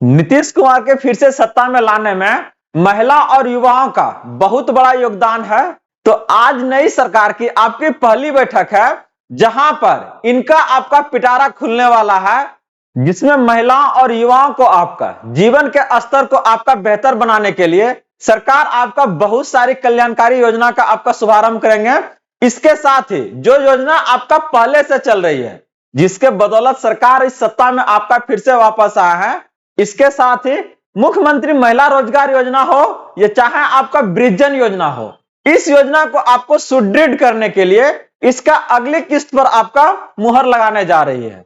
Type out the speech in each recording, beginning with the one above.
नीतीश कुमार के फिर से सत्ता में लाने में महिला और युवाओं का बहुत बड़ा योगदान है। तो आज नई सरकार की आपकी पहली बैठक है जहां पर इनका आपका पिटारा खुलने वाला है, जिसमें महिलाओं और युवाओं को आपका जीवन के स्तर को आपका बेहतर बनाने के लिए सरकार आपका बहुत सारी कल्याणकारी योजना का आपका शुभारंभ करेंगे। इसके साथ ही जो योजना आपका पहले से चल रही है, जिसके बदौलत सरकार इस सत्ता में आपका फिर से वापस आया है, इसके साथ ही मुख्यमंत्री महिला रोजगार योजना हो या चाहे आपका वृद्धजन योजना हो, इस योजना को आपको सुदृढ़ करने के लिए इसका अगली किस्त पर आपका मुहर लगाने जा रही है।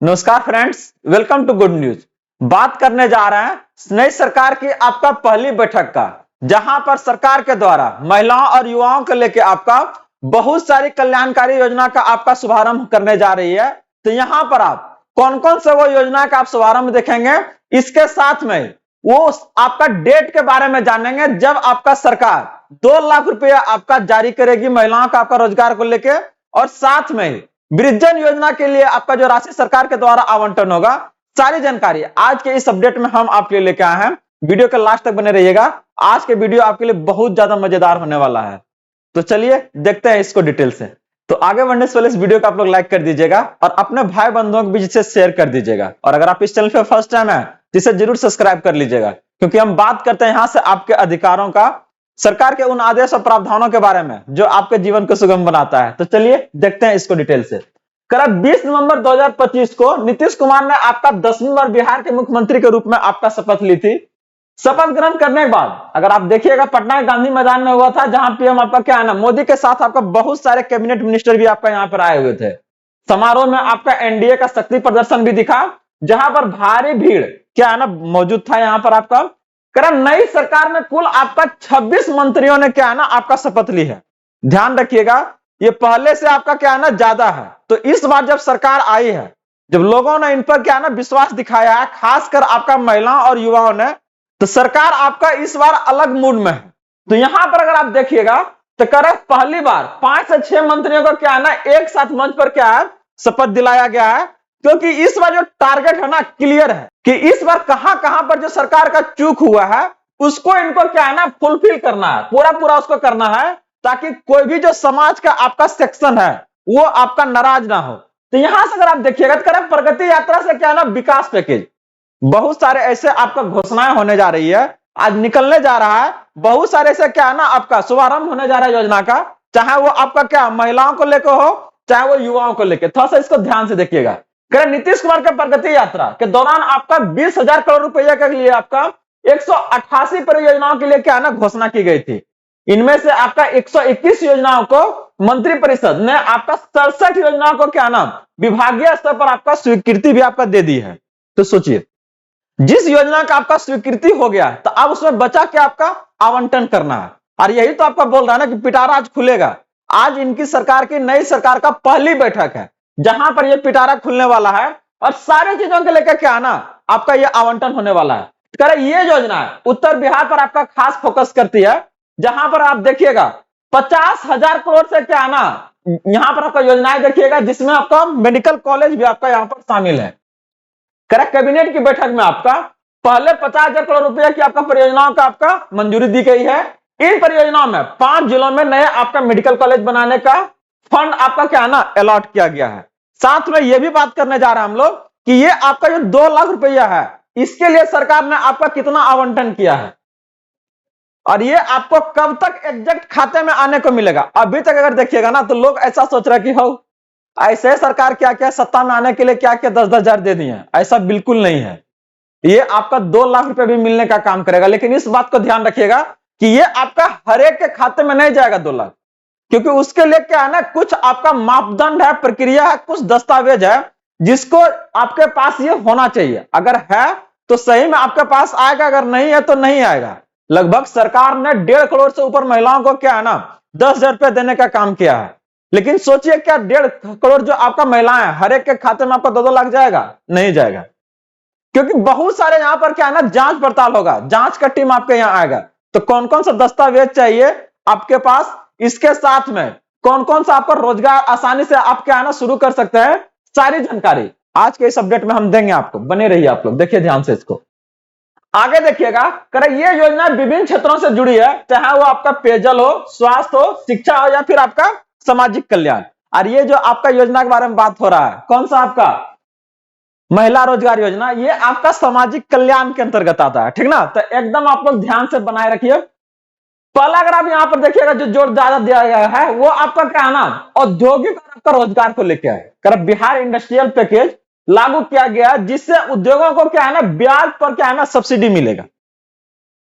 नमस्कार friends, welcome to good news. बात करने जा रहे हैं नई सरकार की आपका पहली बैठक का, जहां पर सरकार के द्वारा महिलाओं और युवाओं को लेकर आपका बहुत सारी कल्याणकारी योजना का आपका शुभारंभ करने जा रही है। तो यहां पर आप कौन कौन से वो योजना का आप शुभारंभ देखेंगे, इसके साथ में वो आपका डेट के बारे में जानेंगे जब आपका सरकार 2 लाख रुपया आपका जारी करेगी महिलाओं का आपका रोजगार को लेके, और साथ में वृद्धजन योजना के लिए आपका जो राशि सरकार के द्वारा आवंटन होगा, सारी जानकारी आज के इस अपडेट में हम आपके लिए लेके आए हैं। वीडियो के लास्ट तक बने रहिएगा, आज के वीडियो आपके लिए बहुत ज्यादा मजेदार होने वाला है। तो चलिए देखते हैं इसको डिटेल से। तो आगे बढ़ने से पहले इस वीडियो को आप लोग लाइक कर दीजिएगा और अपने भाई बंधुओं के बीच से शेयर कर दीजिएगा, और अगर आप इस चैनल पे फर्स्ट टाइम है तो इसे जरूर सब्सक्राइब कर लीजिएगा, क्योंकि हम बात करते हैं यहां से आपके अधिकारों का, सरकार के उन आदेश और प्रावधानों के बारे में जो आपके जीवन को सुगम बनाता है। तो चलिए देखते हैं इसको डिटेल से। करीब 20 नवंबर 2025 को नीतीश कुमार ने आपका 10वीं बार बिहार के मुख्यमंत्री के रूप में आपका शपथ ली थी। शपथ ग्रहण करने के बाद अगर आप देखिएगा, पटना के गांधी मैदान में हुआ था, जहां पीएम आपका क्या है ना, मोदी के साथ आपका बहुत सारे कैबिनेट मिनिस्टर भी आपका यहां पर आए हुए थे। समारोह में आपका एनडीए का शक्ति प्रदर्शन भी दिखा, जहां पर भारी भीड़ क्या है ना मौजूद था। यहां पर आपका करीब नई सरकार में कुल आपका 26 मंत्रियों ने क्या है ना आपका शपथ ली है। ध्यान रखिएगा, ये पहले से आपका क्या है ना ज्यादा है। तो इस बार जब सरकार आई है, जब लोगों ने इन पर क्या है ना विश्वास दिखाया है, खासकर आपका महिलाओं और युवाओं ने, तो सरकार आपका इस बार अलग मूड में है। तो यहां पर अगर आप देखिएगा तो करीब पहली बार 5 से 6 मंत्रियों को क्या है ना एक साथ मंच पर क्या है शपथ दिलाया गया है, क्योंकि इस बार जो टारगेट है ना क्लियर है कि इस बार कहां कहां पर जो सरकार का चूक हुआ है उसको इनको क्या है ना फुलफिल करना है, पूरा पूरा उसको करना है, ताकि कोई भी जो समाज का आपका सेक्शन है वो आपका नाराज ना हो। तो यहां से अगर आप देखिएगा तो करीब प्रगति यात्रा से क्या है ना विकास पैकेज, बहुत सारे ऐसे आपका घोषणाएं होने जा रही है, आज निकलने जा रहा है। बहुत सारे ऐसे क्या है ना आपका शुभारंभ होने जा रहा है योजना का, चाहे वो आपका क्या महिलाओं को लेकर हो, चाहे वो युवाओं को लेकर। थोड़ा सा इसको ध्यान से देखिएगा। नीतीश कुमार के प्रगति यात्रा के दौरान आपका 20,000 करोड़ रुपए के लिए आपका 188 परियोजनाओं के लिए क्या है ना घोषणा की गई थी। इनमें से आपका 121 योजनाओं को मंत्रिपरिषद ने आपका 67 योजनाओं को क्या ना विभागीय स्तर पर आपका स्वीकृति भी आपका दे दी है। तो सोचिए, जिस योजना का आपका स्वीकृति हो गया तो अब उसमें बचा क्या आपका आवंटन करना है। और यही तो आपका बोल रहा है ना कि पिटारा आज खुलेगा। आज इनकी सरकार की नई सरकार का पहली बैठक है, जहां पर ये पिटारा खुलने वाला है और सारी चीजों के लेकर क्या ना आपका ये आवंटन होने वाला है। करे ये योजना उत्तर बिहार पर आपका खास फोकस करती है, जहां पर आप देखिएगा 50,000 करोड़ से क्या ना यहां पर आपका योजनाएं देखिएगा, जिसमें आपका मेडिकल कॉलेज भी आपका यहां पर शामिल है। करेक्ट, कैबिनेट की बैठक में आपका पहले 50,000 करोड़ रुपए की आपका परियोजनाओं का आपका मंजूरी दी गई है। इन परियोजनाओं में 5 जिलों में नए आपका मेडिकल कॉलेज बनाने का फंड आपका क्या है ना अलॉट किया गया है। साथ में यह भी बात करने जा रहे हैं हम लोग कि ये आपका जो 2 लाख रुपया है, इसके लिए सरकार ने आपका कितना आवंटन किया है और ये आपको कब तक एग्जैक्ट खाते में आने को मिलेगा। अभी तक अगर देखिएगा ना तो लोग ऐसा सोच रहे कि हो ऐसे सरकार क्या क्या सत्ता में आने के लिए क्या क्या 10-10 हजार दे दिए हैं, ऐसा बिल्कुल नहीं है। ये आपका 2 लाख रुपए भी मिलने का काम करेगा, लेकिन इस बात को ध्यान रखिएगा कि ये आपका हर एक के खाते में नहीं जाएगा 2 लाख, क्योंकि उसके लिए क्या है ना कुछ आपका मापदंड है, प्रक्रिया है, कुछ दस्तावेज है जिसको आपके पास ये होना चाहिए। अगर है तो सही में आपके पास आएगा, अगर नहीं है तो नहीं आएगा। लगभग सरकार ने 1.5 करोड़ से ऊपर महिलाओं को क्या है ना 10,000 रुपए देने का काम किया है, लेकिन सोचिए क्या 1.5 करोड़ जो आपका महिलाएं हैं हर एक के खाते में आपका 2-2 लाख जाएगा? नहीं जाएगा, क्योंकि बहुत सारे यहां पर क्या है ना जांच पड़ताल होगा, जांच का टीम आपके यहां आएगा। तो कौन कौन सा दस्तावेज चाहिए आपके पास, इसके साथ में कौन कौन सा आपका रोजगार आसानी से आप क्या है ना शुरू कर सकते हैं, सारी जानकारी आज के इस अपडेट में हम देंगे आपको। बने रहिए आप लोग, देखिए ध्यान से इसको। आगे देखिएगा, करें ये योजना विभिन्न क्षेत्रों से जुड़ी है, चाहे वो आपका पेयजल हो, स्वास्थ्य हो, शिक्षा हो या फिर आपका सामाजिक कल्याण। और ये जो आपका योजना के बारे में बात हो रहा है, कौन सा आपका महिला रोजगार योजना, ये आपका सामाजिक कल्याण के अंतर्गत आता है, ठीक ना। तो एकदम आप लोग ध्यान से बनाए रखिए। पहला अगर आप यहाँ पर देखिएगा, जो जोर ज्यादा दिया गया है वो आपका क्या है ना, औद्योगिक और आपका रोजगार को लेकर है। कर बिहार इंडस्ट्रियल पैकेज लागू किया गया, जिससे उद्योगों को क्या है ना, ब्याज पर क्या है ना, सब्सिडी मिलेगा।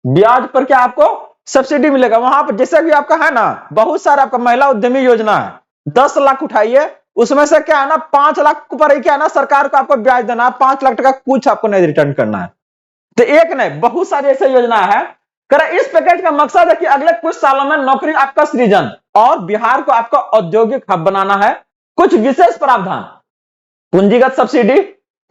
ब्याज पर क्या आपको सब्सिडी मिलेगा। वहां पर जैसे भी आपका है ना, बहुत सारा आपका महिला उद्यमी योजना है, 10 लाख उठाइए, उसमें से क्या है ना 5 लाख पर ही क्या है ना सरकार को आपको ब्याज देना है, 5 लाख टका कुछ आपको नहीं रिटर्न करना है। तो एक नहीं, बहुत सारी ऐसी योजना है। कर इस पैकेज का मकसद है कि अगले कुछ सालों में नौकरी आपका सृजन और बिहार को आपका औद्योगिक हब बनाना है। कुछ विशेष प्रावधान, पूंजीगत सब्सिडी,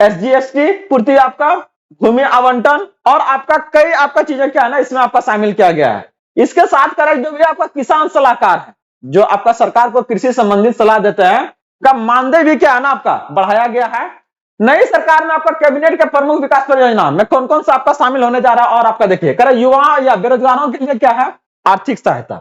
एसजीएसटी पूर्ति, आपका भूमि आवंटन और आपका कई आपका चीजें क्या है ना इसमें आपका शामिल किया गया है। इसके साथ करें जो भी आपका किसान सलाहकार है, जो आपका सरकार को कृषि संबंधित सलाह देते हैं, का मानदेय भी क्या है ना आपका बढ़ाया गया है। नई सरकार में आपका कैबिनेट के प्रमुख विकास परियोजना में कौन कौन सा आपका शामिल होने जा रहा है, और आपका देखिए करें युवा या बेरोजगारों के लिए क्या है, आर्थिक सहायता।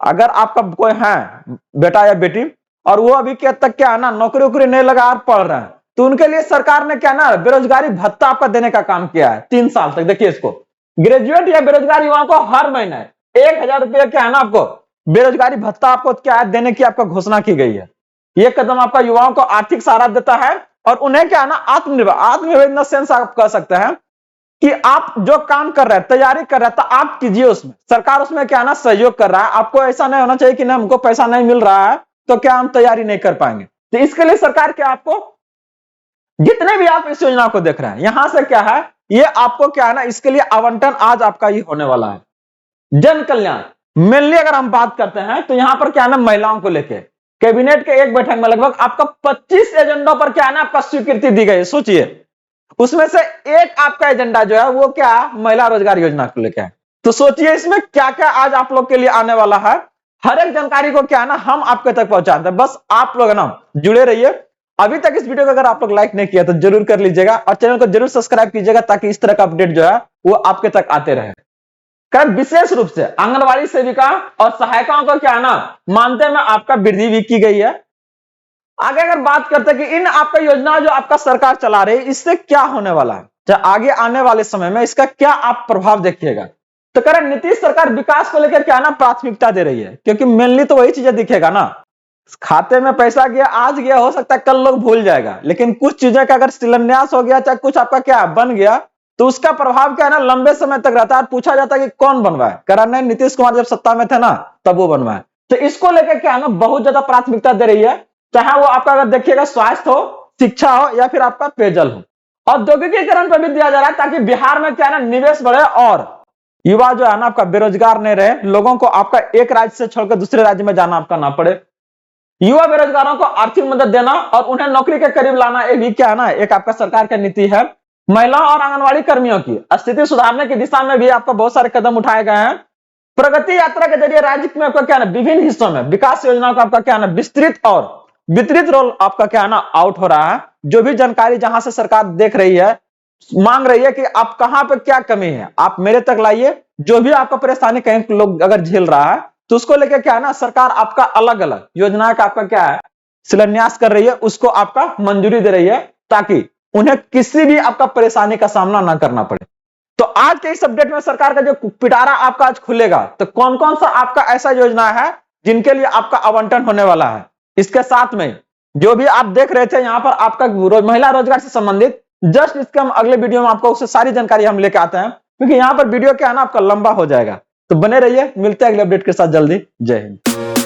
अगर आपका कोई है बेटा या बेटी और वो अभी के तक क्या है ना नौकरी वोकरी नहीं लगा पढ़ रहे हैं, तो उनके लिए सरकार ने क्या ना बेरोजगारी भत्ता आपका देने का काम किया है 3 साल तक। देखिए इसको, ग्रेजुएट या बेरोजगार युवाओं को हर महीने 1000 रुपये क्या है ना आपको बेरोजगारी भत्ता आपको क्या है देने की आपका घोषणा की गई है। यह कदम आपका युवाओं को आर्थिक सहारा देता है और उन्हें क्या है ना आत्मनिर्भर इन द सेंस आप कह सकते हैं कि आप जो काम कर रहे हैं, तैयारी कर रहे हैं, तो आप कीजिए उसमें, सरकार उसमें क्या है ना सहयोग कर रहा है। आपको ऐसा नहीं होना चाहिए कि ना हमको पैसा नहीं मिल रहा है तो क्या हम तैयारी नहीं कर पाएंगे। तो इसके लिए सरकार क्या आपको, जितने भी आप इस योजना को देख रहे हैं, यहां से क्या है, ये आपको क्या है ना इसके लिए आवंटन आज आपका ही होने वाला है। जन कल्याण मेनली अगर हम बात करते हैं तो यहां पर क्या है ना महिलाओं को लेके कैबिनेट के एक बैठक में लगभग आपका 25 एजेंडों पर क्या है ना आपका स्वीकृति दी गई। सोचिए, उसमें से एक आपका एजेंडा जो है वो क्या महिला रोजगार योजना को लेकर है। तो सोचिए इसमें क्या क्या आज आप लोग के लिए आने वाला है। हर एक जानकारी को क्या है ना हम आपके तक पहुंचाते हैं, बस आप लोग ना जुड़े रहिए। अभी तक इस वीडियो को अगर आप लोग लाइक नहीं किया तो जरूर कर लीजिएगा और चैनल को जरूर सब्सक्राइब कीजिएगा, ताकि इस तरह का अपडेट जो है वो आपके तक आते रहे। कर विशेष रूप से आंगनबाड़ी सेविका और सहायिकाओं को क्या है ना मानदेय में आपका वृद्धि भी की गई है। आगे अगर बात करते हैं कि इन आपका योजना जो आपका सरकार चला रही है, इससे क्या होने वाला है, चाहे आगे आने वाले समय में इसका क्या आप प्रभाव देखिएगा। तो करें नीतीश सरकार विकास को लेकर क्या ना प्राथमिकता दे रही है, क्योंकि मेनली तो वही चीजें दिखेगा ना, खाते में पैसा गया आज गया, हो सकता है कल लोग भूल जाएगा, लेकिन कुछ चीजें का अगर शिलान्यास हो गया, चाहे कुछ आपका क्या बन गया, तो उसका प्रभाव क्या है ना लंबे समय तक रहता है। पूछा जाता है कि कौन बनवाए, करा नहीं नीतीश कुमार जब सत्ता में थे ना तब वो बनवाए। तो इसको लेकर क्या है ना बहुत ज्यादा प्राथमिकता दे रही है, चाहे वो आपका अगर देखिएगा स्वास्थ्य हो, शिक्षा हो या फिर आपका पेयजल हो। औद्योगिकीकरण पर भी दिया जा रहा है ताकि बिहार में क्या है ना निवेश बढ़े और युवा जो है ना आपका बेरोजगार नहीं रहे, लोगों को आपका एक राज्य से छोड़कर दूसरे राज्य में जाना आपका ना पड़े। युवा बेरोजगारों को आर्थिक मदद देना और उन्हें नौकरी के करीब लाना, ये भी क्या है ना एक आपका सरकार की नीति है। महिलाओं और आंगनबाड़ी कर्मियों की स्थिति सुधारने की दिशा में भी आपका बहुत सारे कदम उठाए गए हैं। प्रगति यात्रा के जरिए राज्य में आपका क्या है ना विभिन्न हिस्सों में विकास योजनाओं का आपका क्या है ना विस्तृत और वितरित रोल आपका क्या है ना आउट हो रहा है। जो भी जानकारी जहां से सरकार देख रही है, मांग रही है कि आप कहां पे क्या कमी है, आप मेरे तक लाइए। जो भी आपका परेशानी कहीं लोग अगर झेल रहा है तो उसको लेकर क्या है ना सरकार आपका अलग अलग योजना का आपका क्या है शिलान्यास कर रही है, उसको आपका मंजूरी दे रही है, ताकि उन्हें किसी भी आपका परेशानी का सामना ना करना पड़े। तो आज के इस अपडेट में सरकार का जो पिटारा आपका आज खुलेगा, तो कौन कौन सा आपका ऐसा योजना है जिनके लिए आपका आवंटन होने वाला है। इसके साथ में जो भी आप देख रहे थे यहाँ पर आपका महिला रोजगार से संबंधित, जस्ट इसके हम अगले वीडियो में आपको उससे सारी जानकारी हम लेके आते हैं, क्योंकि यहाँ पर वीडियो क्या है ना आपका लंबा हो जाएगा। तो बने रहिए, मिलते हैं अगले अपडेट के साथ जल्दी। जय हिंद।